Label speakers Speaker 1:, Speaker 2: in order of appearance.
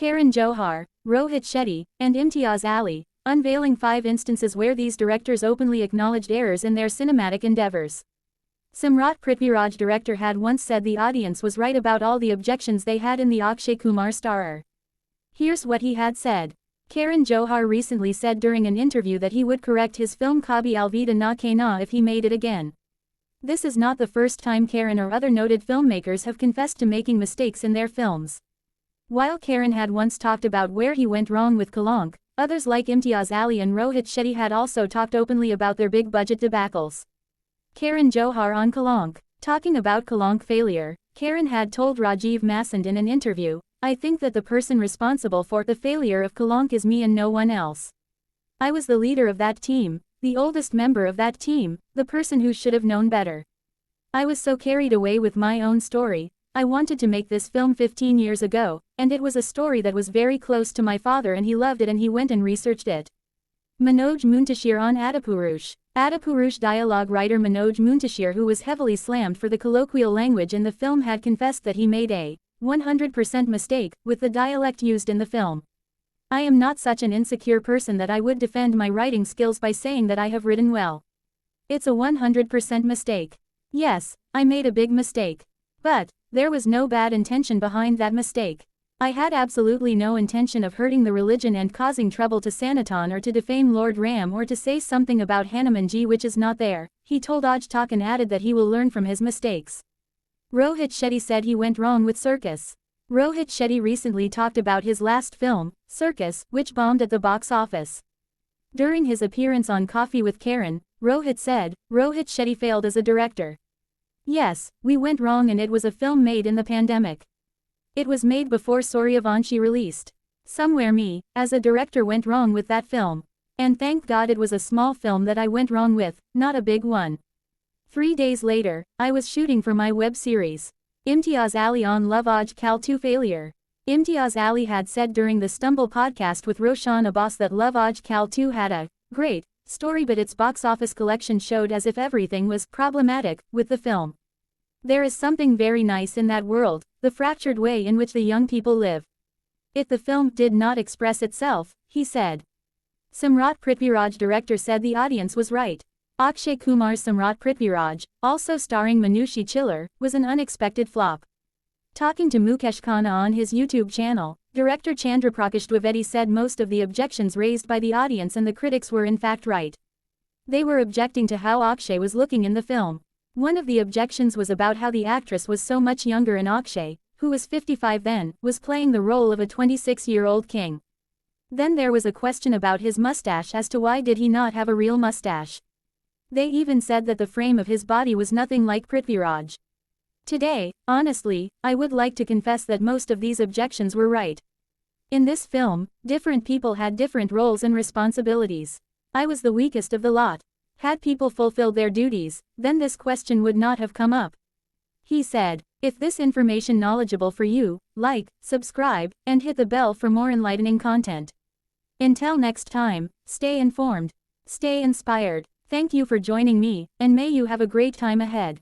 Speaker 1: Karan Johar, Rohit Shetty, and Imtiaz Ali, unveiling 5 instances where these directors openly acknowledged errors in their cinematic endeavors. Samrat Prithviraj, director, had once said the audience was right about all the objections they had in the Akshay Kumar-starrer. Here's what he had said. Karan Johar recently said during an interview that he would correct his film Kabhi Alvida Na Kahna if he made it again. This is not the first time Karan or other noted filmmakers have confessed to making mistakes in their films. While Karan had once talked about where he went wrong with Kalank, others like Imtiaz Ali and Rohit Shetty had also talked openly about their big-budget debacles. Karan Johar on Kalank. Talking about Kalank failure, Karan had told Rajiv Masand in an interview, "I think that the person responsible for the failure of Kalank is me and no one else. I was the leader of that team, the oldest member of that team, the person who should have known better. I was so carried away with my own story. I wanted to make this film 15 years ago, and it was a story that was very close to my father and he loved it and he went and researched it." Manoj Muntashir on Adipurush. Adipurush dialogue writer Manoj Muntashir, who was heavily slammed for the colloquial language in the film, had confessed that he made a 100% mistake with the dialect used in the film. "I am not such an insecure person that I would defend my writing skills by saying that I have written well. It's a 100% mistake. Yes, I made a big mistake. But there was no bad intention behind that mistake. I had absolutely no intention of hurting the religion and causing trouble to Sanatan or to defame Lord Ram or to say something about Hanumanji which is not there," he told Aaj Tak and added that he will learn from his mistakes. Rohit Shetty said he went wrong with Circus. Rohit Shetty recently talked about his last film, Circus, which bombed at the box office. During his appearance on Coffee with Karan, Rohit said, "Rohit Shetty failed as a director. Yes, we went wrong and it was a film made in the pandemic. It was made before Suryavanshi released. Somewhere me, as a director, went wrong with that film. And thank God it was a small film that I went wrong with, not a big one. 3 days later, I was shooting for my web series." Imtiaz Ali on Love Aaj Kal 2 failure. Imtiaz Ali had said during the Stumble podcast with Roshan Abbas that Love Aaj Kal 2 had a great story but its box office collection showed as if everything was problematic with the film. "There is something very nice in that world, the fractured way in which the young people live. The film did not express itself," he said. Samrat Prithviraj, director, said the audience was right. Akshay Kumar's Samrat Prithviraj, also starring Manushi Chiller, was an unexpected flop. Talking to Mukesh Khanna on his YouTube channel, director Chandraprakash Dwivedi said most of the objections raised by the audience and the critics were in fact right. They were objecting to how Akshay was looking in the film. One of the objections was about how the actress was so much younger and Akshay, who was 55 then, was playing the role of a 26-year-old king. Then there was a question about his mustache as to why did he not have a real mustache. They even said that the frame of his body was nothing like Prithviraj. Today, honestly, I would like to confess that most of these objections were right. In this film, different people had different roles and responsibilities. I was the weakest of the lot. Had people fulfilled their duties, then this question would not have come up," he said. If this information knowledgeable for you, like, subscribe, and hit the bell for more enlightening content. Until next time, stay informed. Stay inspired. Thank you for joining me, and may you have a great time ahead.